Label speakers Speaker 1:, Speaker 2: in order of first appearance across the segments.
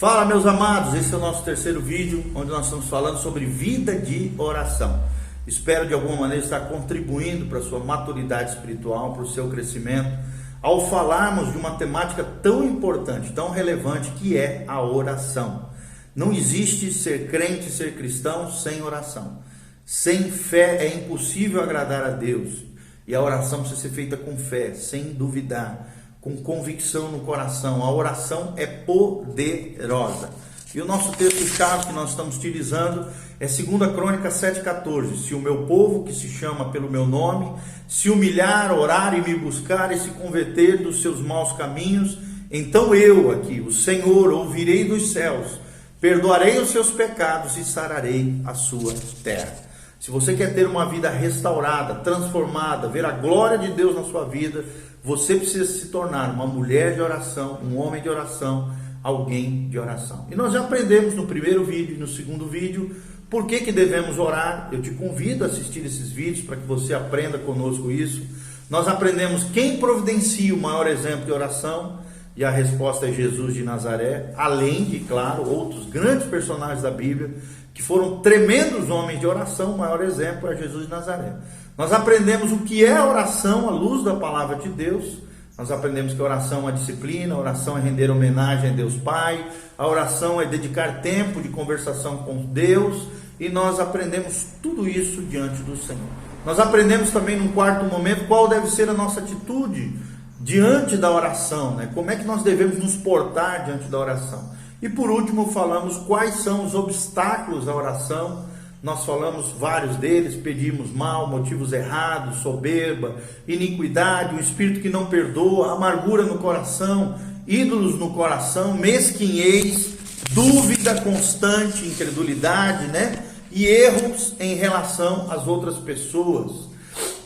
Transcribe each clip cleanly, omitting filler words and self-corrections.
Speaker 1: Fala, meus amados, esse é o nosso terceiro vídeo, onde nós estamos falando sobre vida de oração. Espero de alguma maneira estar contribuindo para a sua maturidade espiritual, para o seu crescimento, ao falarmos de uma temática tão importante, tão relevante, que é a oração. Não existe ser crente, ser cristão sem oração. Sem fé é impossível agradar a Deus, e a oração precisa ser feita com fé, sem duvidar, com convicção no coração. A oração é poderosa. E o nosso texto-chave que nós estamos utilizando é 2 Crônicas 7,14. Se o meu povo, que se chama pelo meu nome, se humilhar, orar e me buscar e se converter dos seus maus caminhos, então eu aqui, o Senhor, ouvirei dos céus, perdoarei os seus pecados e sararei a sua terra. Se você quer ter uma vida restaurada, transformada, ver a glória de Deus na sua vida, você precisa se tornar uma mulher de oração, um homem de oração, alguém de oração. E nós já aprendemos no primeiro vídeo e no segundo vídeo por que devemos orar. Eu te convido a assistir esses vídeos para que você aprenda conosco isso. Nós aprendemos quem providencia o maior exemplo de oração, e a resposta é Jesus de Nazaré, além de, claro, outros grandes personagens da Bíblia que foram tremendos homens de oração. O maior exemplo é Jesus de Nazaré. Nós aprendemos o que é a oração à luz da palavra de Deus. Nós aprendemos que a oração é uma disciplina, a oração é render homenagem a Deus Pai, a oração é dedicar tempo de conversação com Deus, e nós aprendemos tudo isso diante do Senhor. Nós aprendemos também num quarto momento qual deve ser a nossa atitude diante da oração, né? Como é que nós devemos nos portar diante da oração. E por último falamos quais são os obstáculos da oração. Nós falamos vários deles: pedimos mal, motivos errados, soberba, iniquidade, um espírito que não perdoa, amargura no coração, ídolos no coração, mesquinhez, dúvida constante, incredulidade, né? E erros em relação às outras pessoas.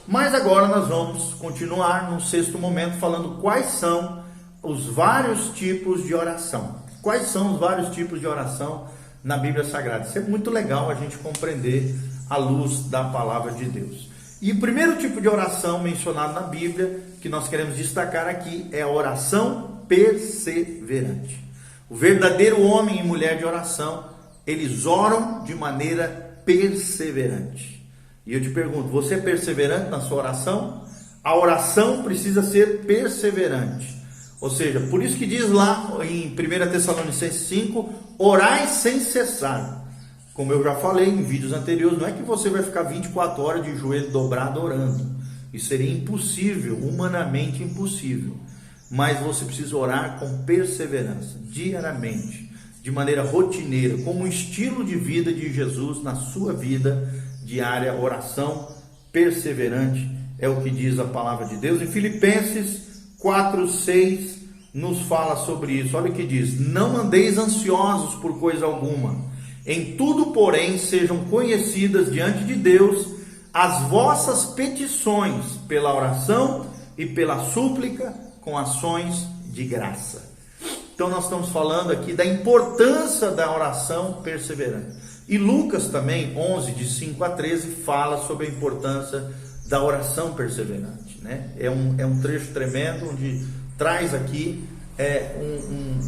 Speaker 1: Mas agora nós vamos continuar no sexto momento falando quais são os vários tipos de oração. Quais são os vários tipos de oração na Bíblia Sagrada? Isso é muito legal a gente compreender à luz da palavra de Deus. E o primeiro tipo de oração mencionado na Bíblia, que nós queremos destacar aqui, é a oração perseverante. O verdadeiro homem e mulher de oração, eles oram de maneira perseverante. E eu te pergunto, você é perseverante na sua oração? A oração precisa ser perseverante. Ou seja, por isso que diz lá em 1 Tessalonicenses 5, orai sem cessar. Como eu já falei em vídeos anteriores, não é que você vai ficar 24 horas de joelho dobrado orando. Isso seria impossível, humanamente impossível. Mas você precisa orar com perseverança, diariamente, de maneira rotineira, como um estilo de vida de Jesus na sua vida diária. Oração perseverante é o que diz a palavra de Deus. Em Filipenses 4:6 nos fala sobre isso. Olha o que diz: não andeis ansiosos por coisa alguma, em tudo porém sejam conhecidas diante de Deus as vossas petições pela oração e pela súplica com ações de graça. Então nós estamos falando aqui da importância da oração perseverante. E Lucas também, 11, de 5 a 13, fala sobre a importância da oração perseverante, né? É um trecho tremendo, onde traz aqui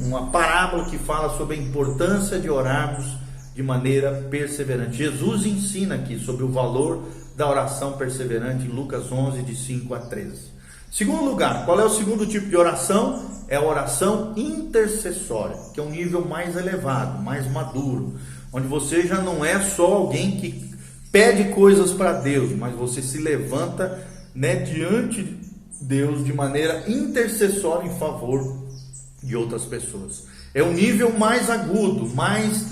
Speaker 1: uma parábola que fala sobre a importância de orarmos de maneira perseverante. Jesus ensina aqui sobre o valor da oração perseverante em Lucas 11, de 5 a 13. Segundo lugar, qual é o segundo tipo de oração? É a oração intercessória, que é um nível mais elevado, mais maduro, onde você já não é só alguém que pede coisas para Deus, mas você se levanta, né, diante de Deus de maneira intercessória em favor de outras pessoas. É um nível mais agudo, mais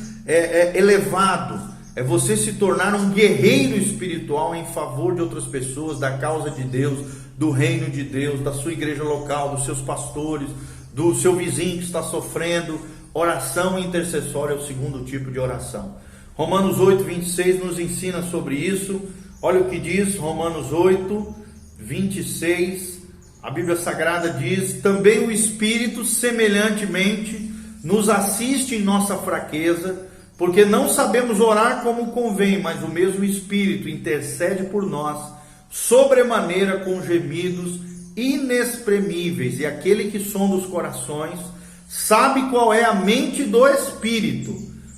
Speaker 1: elevado. É você se tornar um guerreiro espiritual em favor de outras pessoas, da causa de Deus, do reino de Deus, da sua igreja local, dos seus pastores, do seu vizinho que está sofrendo. Oração intercessória é o segundo tipo de oração. Romanos 8, 26 nos ensina sobre isso. Olha o que diz Romanos 8, 26. A Bíblia Sagrada diz: também o Espírito semelhantemente nos assiste em nossa fraqueza, porque não sabemos orar como convém, mas o mesmo Espírito intercede por nós sobremaneira com gemidos inexprimíveis, e aquele que sonda os corações sabe qual é a mente do Espírito,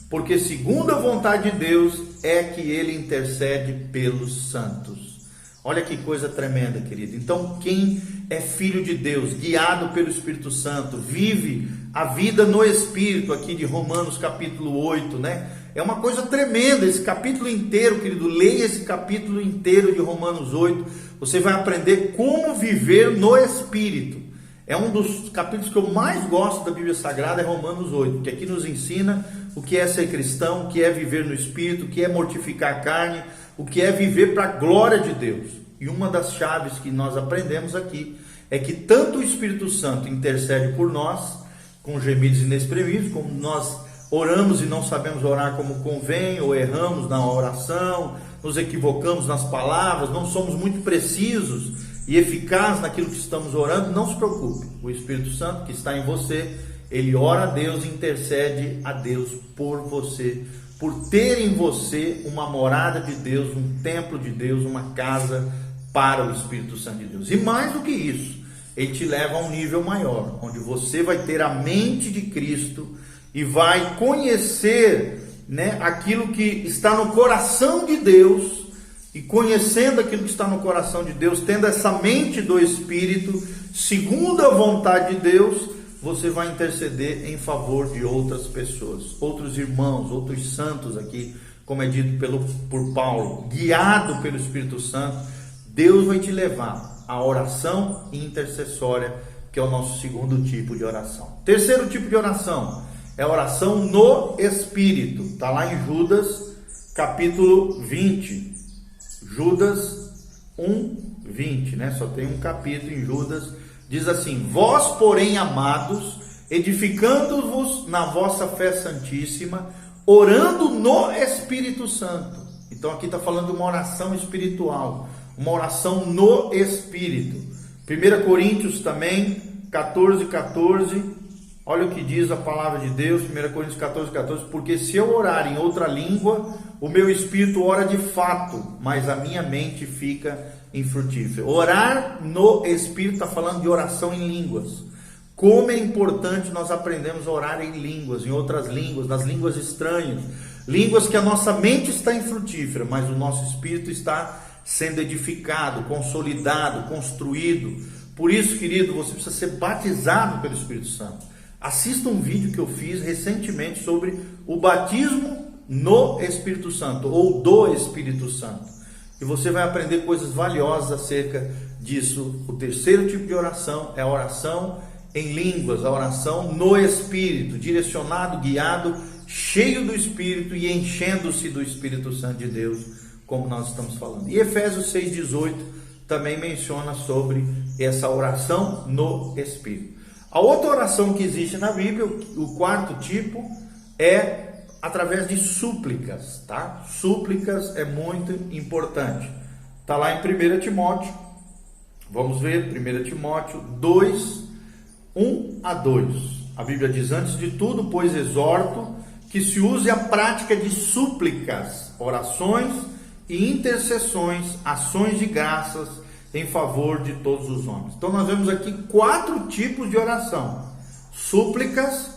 Speaker 1: porque segundo a vontade de Deus é que ele intercede pelos santos. Olha que coisa tremenda, querido. Então, quem é filho de Deus, guiado pelo Espírito Santo, vive a vida no Espírito, aqui de Romanos capítulo 8, né? É uma coisa tremenda, esse capítulo inteiro, querido. Leia esse capítulo inteiro de Romanos 8. Você vai aprender como viver no Espírito. É um dos capítulos que eu mais gosto da Bíblia Sagrada, é Romanos 8, porque aqui nos ensina o que é ser cristão, o que é viver no Espírito, o que é mortificar a carne, o que é viver para a glória de Deus. E uma das chaves que nós aprendemos aqui é que tanto o Espírito Santo intercede por nós, com gemidos inexprimíveis, como nós oramos e não sabemos orar como convém, ou erramos na oração, nos equivocamos nas palavras, não somos muito precisos e eficazes naquilo que estamos orando. Não se preocupe, o Espírito Santo que está em você, ele ora a Deus e intercede a Deus por você, por ter em você uma morada de Deus, um templo de Deus, uma casa para o Espírito Santo de Deus. E mais do que isso, ele te leva a um nível maior, onde você vai ter a mente de Cristo e vai conhecer, né, aquilo que está no coração de Deus. E conhecendo aquilo que está no coração de Deus, tendo essa mente do Espírito, segundo a vontade de Deus, você vai interceder em favor de outras pessoas, outros irmãos, outros santos aqui, como é dito por Paulo, guiado pelo Espírito Santo. Deus vai te levar à oração intercessória, que é o nosso segundo tipo de oração. Terceiro tipo de oração é a oração no Espírito. Está lá em Judas capítulo 20. Judas 1:20, né? Só tem um capítulo em Judas. Diz assim: vós, porém, amados, edificando-vos na vossa fé santíssima, orando no Espírito Santo. Então aqui está falando de uma oração espiritual, uma oração no Espírito. 1 Coríntios também, 14:14. Olha o que diz a palavra de Deus, 1 Coríntios 14:14. Porque se eu orar em outra língua, o meu espírito ora de fato, mas a minha mente fica infrutífera. Orar no Espírito está falando de oração em línguas. Como é importante nós aprendemos a orar em línguas, em outras línguas, nas línguas estranhas. Línguas que a nossa mente está infrutífera, mas o nosso espírito está sendo edificado, consolidado, construído. Por isso, querido, você precisa ser batizado pelo Espírito Santo. Assista um vídeo que eu fiz recentemente sobre o batismo no Espírito Santo, ou do Espírito Santo. E você vai aprender coisas valiosas acerca disso. O terceiro tipo de oração é a oração em línguas, a oração no Espírito, direcionado, guiado, cheio do Espírito e enchendo-se do Espírito Santo de Deus, como nós estamos falando. E Efésios 6:18 também menciona sobre essa oração no Espírito. A outra oração que existe na Bíblia, o quarto tipo, é através de súplicas, tá? Súplicas é muito importante. Está lá em 1 Timóteo, vamos ver, 1 Timóteo 2:1-2. A Bíblia diz: antes de tudo, pois, exorto que se use a prática de súplicas, orações e intercessões, ações de graças em favor de todos os homens. Então nós vemos aqui 4 tipos de oração: súplicas,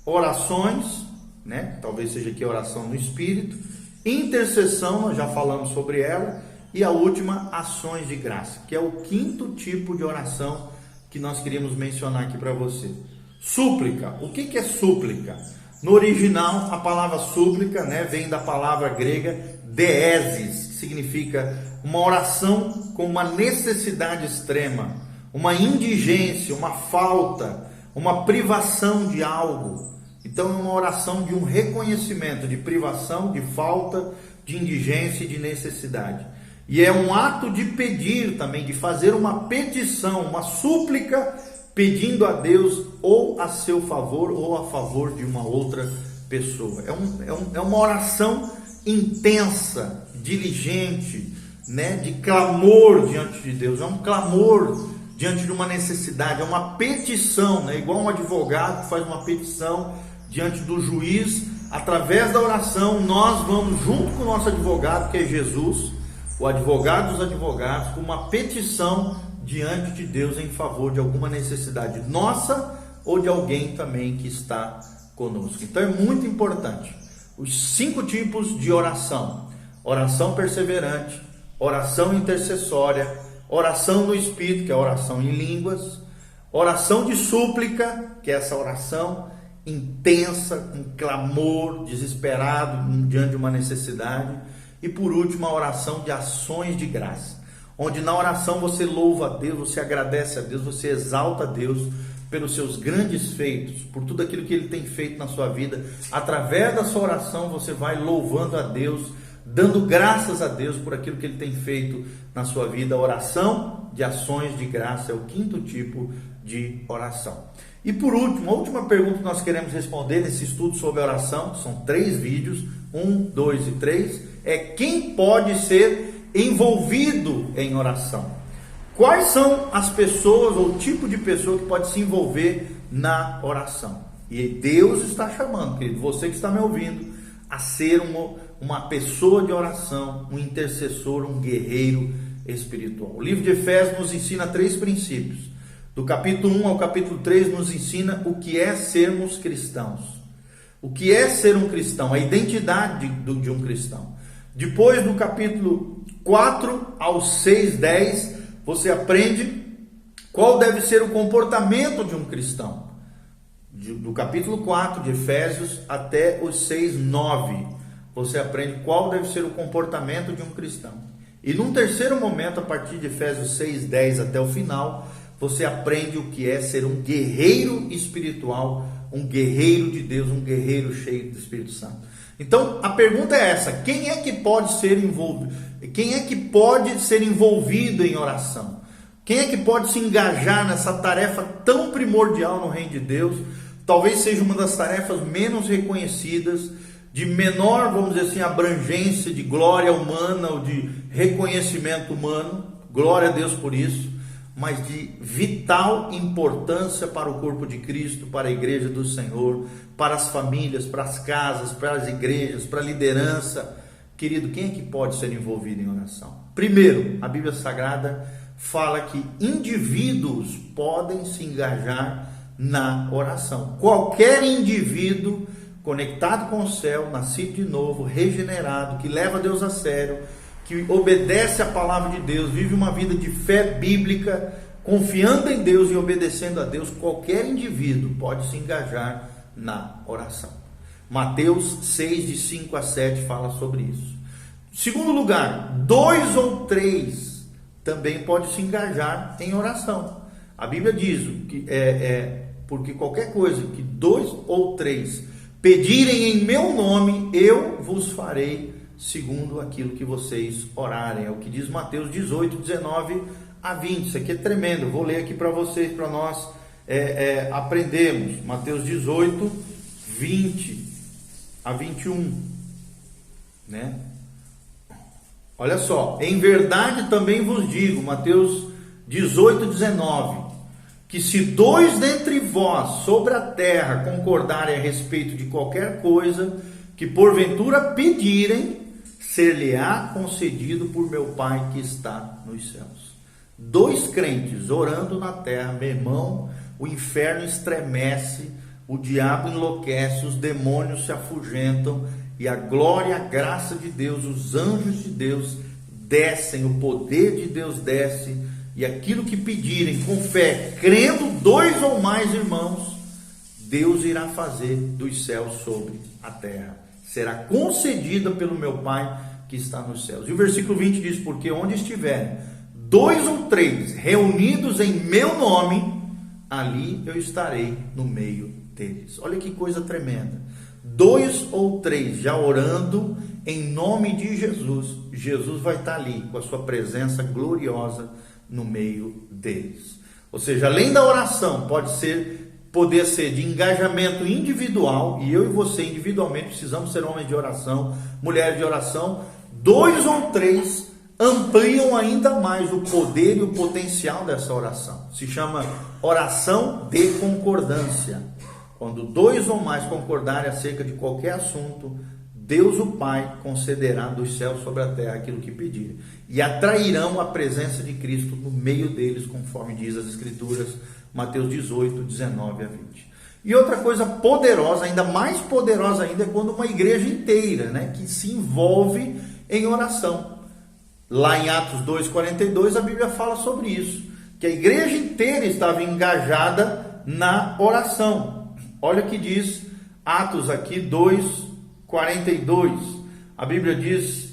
Speaker 1: orações, né? Talvez seja aqui a oração no Espírito, intercessão, nós já falamos sobre ela, e a última, ações de graça, que é o quinto tipo de oração que nós queríamos mencionar aqui para você. Súplica. O que é súplica? No original, a palavra súplica, né, vem da palavra grega deesis, que significa uma oração com uma necessidade extrema, uma indigência, uma falta, uma privação de algo. Então é uma oração de um reconhecimento de privação, de falta, de indigência e de necessidade. E é um ato de pedir também, de fazer uma petição, uma súplica, pedindo a Deus ou a seu favor ou a favor de uma outra pessoa. É uma oração intensa, diligente, né, de clamor diante de Deus. É um clamor diante de uma necessidade, é uma petição, né, igual um advogado que faz uma petição diante do juiz. Através da oração nós vamos junto com o nosso advogado, que é Jesus, o advogado dos advogados, com uma petição diante de Deus em favor de alguma necessidade nossa ou de alguém também que está conosco. Então é muito importante. Os 5 tipos de oração: oração perseverante, oração intercessória, oração no Espírito, que é a oração em línguas, oração de súplica, que é essa oração intensa, com clamor, desesperado diante de uma necessidade, e por último a oração de ações de graça, onde na oração você louva a Deus, você agradece a Deus, você exalta a Deus pelos seus grandes feitos, por tudo aquilo que Ele tem feito na sua vida. Através da sua oração você vai louvando a Deus, dando graças a Deus por aquilo que Ele tem feito na sua vida. A oração de ações de graça é o 5º tipo de oração. E por último, a última pergunta que nós queremos responder nesse estudo sobre oração, são 3 vídeos, 1, 2 e 3, é: quem pode ser envolvido em oração? Quais são as pessoas ou o tipo de pessoa que pode se envolver na oração? E Deus está chamando, querido, você que está me ouvindo, a ser uma pessoa de oração, um intercessor, um guerreiro espiritual. O livro de Efésios nos ensina 3 princípios. Do capítulo 1 ao capítulo 3 nos ensina o que é sermos cristãos. O que é ser um cristão, a identidade de um cristão. Depois, do capítulo 4 ao 6, 10, você aprende qual deve ser o comportamento de um cristão. Do capítulo 4 de Efésios até os 6, 9, você aprende qual deve ser o comportamento de um cristão. E num terceiro momento, a partir de Efésios 6, 10 até o final, você aprende o que é ser um guerreiro espiritual, um guerreiro de Deus, um guerreiro cheio do Espírito Santo. Então, a pergunta é essa: quem é que pode ser envolvido? Quem é que pode ser envolvido em oração? Quem é que pode se engajar nessa tarefa tão primordial no reino de Deus? Talvez seja uma das tarefas menos reconhecidas, de menor, vamos dizer assim, abrangência de glória humana ou de reconhecimento humano. Glória a Deus por isso. Mas de vital importância para o corpo de Cristo, para a igreja do Senhor, para as famílias, para as casas, para as igrejas, para a liderança. Querido, quem é que pode ser envolvido em oração? Primeiro, a Bíblia Sagrada fala que indivíduos podem se engajar na oração. Qualquer indivíduo conectado com o céu, nascido de novo, regenerado, que leva Deus a sério, que obedece a palavra de Deus, vive uma vida de fé bíblica, confiando em Deus e obedecendo a Deus, qualquer indivíduo pode se engajar na oração. Mateus 6, de 5 a 7 fala sobre isso. Segundo lugar, 2 ou 3 também pode se engajar em oração. A Bíblia diz que porque qualquer coisa que 2 ou 3 pedirem em meu nome, eu vos farei segundo aquilo que vocês orarem. É o que diz Mateus 18, 19 a 20. Isso aqui é tremendo. Eu vou ler aqui para vocês, para nós aprendermos. Mateus 18, 20 a 21. Né? Olha só. Em verdade também vos digo, Mateus 18, 19, que se 2 dentre vós sobre a terra concordarem a respeito de qualquer coisa que porventura pedirem, ser-lhe-á concedido por meu Pai que está nos céus. 2 crentes orando na terra, meu irmão, o inferno estremece, o diabo enlouquece, os demônios se afugentam, e a glória, a graça de Deus, os anjos de Deus descem, o poder de Deus desce, e aquilo que pedirem com fé, crendo 2 ou mais irmãos, Deus irá fazer dos céus sobre a terra. Será concedida pelo meu Pai que está nos céus. E o versículo 20 diz: porque onde estiverem 2 ou 3 reunidos em meu nome, ali eu estarei no meio deles. Olha que coisa tremenda. 2 ou 3 já orando em nome de Jesus, Jesus vai estar ali com a sua presença gloriosa no meio deles. Ou seja, além da oração, poder ser de engajamento individual, e eu e você individualmente precisamos ser homens de oração, mulheres de oração. 2 ou 3 ampliam ainda mais o poder e o potencial dessa oração. Se chama oração de concordância. Quando 2 ou mais concordarem acerca de qualquer assunto, Deus o Pai concederá dos céus sobre a terra aquilo que pedirem, e atrairão a presença de Cristo no meio deles, conforme diz as Escrituras, Mateus 18, 19 a 20. E outra coisa poderosa, ainda mais poderosa ainda, é quando uma igreja inteira, né, que se envolve em oração. Lá em Atos 2,42 a Bíblia fala sobre isso, que a igreja inteira estava engajada na oração. Olha o que diz Atos aqui 2,42. A Bíblia diz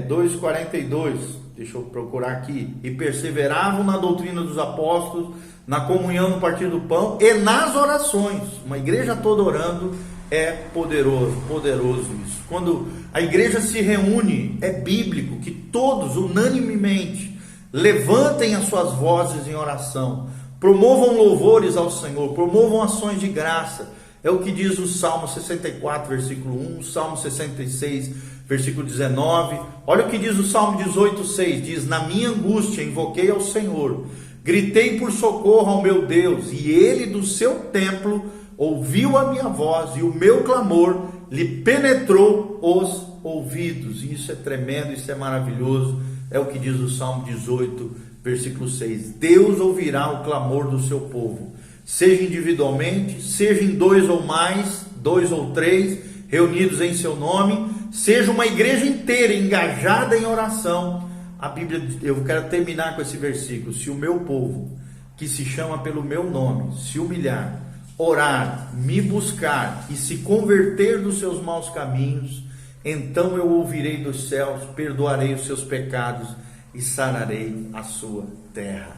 Speaker 1: 2,42, deixa eu procurar aqui. E perseveravam na doutrina dos apóstolos, na comunhão, no partir do pão e nas orações. Uma igreja toda orando é poderoso isso. Quando a igreja se reúne, é bíblico que todos, unanimemente, levantem as suas vozes em oração, promovam louvores ao Senhor, promovam ações de graça. É o que diz o Salmo 64, versículo 1, Salmo 66, versículo 19. Olha o que diz o Salmo 18, 6, diz: na minha angústia invoquei ao Senhor, gritei por socorro ao meu Deus, e ele do seu templo ouviu a minha voz, e o meu clamor lhe penetrou os ouvidos. Isso é tremendo, isso é maravilhoso. É o que diz o Salmo 18, versículo 6. Deus ouvirá o clamor do seu povo, seja individualmente, seja em dois ou mais, 2 ou 3, reunidos em seu nome, seja uma igreja inteira engajada em oração. A Bíblia, eu quero terminar com esse versículo: se o meu povo, que se chama pelo meu nome, se humilhar, orar, me buscar e se converter dos seus maus caminhos, então eu ouvirei dos céus, perdoarei os seus pecados e sararei a sua terra.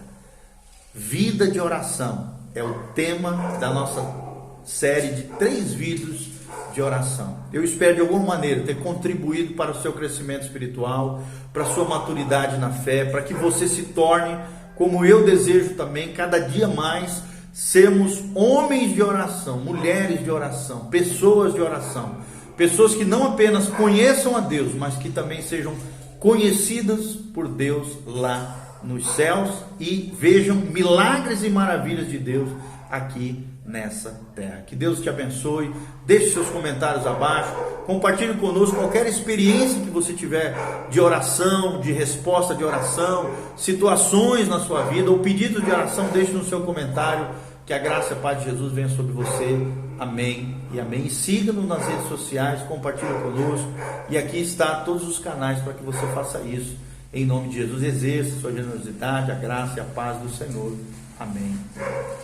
Speaker 1: Vida de oração é o tema da nossa série de 3 vídeos de oração. Eu espero de alguma maneira ter contribuído para o seu crescimento espiritual, para a sua maturidade na fé, para que você se torne, como eu desejo também, cada dia mais, sermos homens de oração, mulheres de oração, pessoas de oração, pessoas que não apenas conheçam a Deus, mas que também sejam conhecidas por Deus lá nos céus e vejam milagres e maravilhas de Deus aqui nessa terra. Que Deus te abençoe. Deixe seus comentários abaixo, compartilhe conosco qualquer experiência que você tiver de oração, de resposta de oração, situações na sua vida ou pedidos de oração. Deixe no seu comentário. Que a graça e a paz de Jesus venha sobre você. Amém e amém. E siga-nos nas redes sociais, compartilhe conosco. E aqui está todos os canais para que você faça isso. Em nome de Jesus, exerça sua generosidade, a graça e a paz do Senhor. Amém.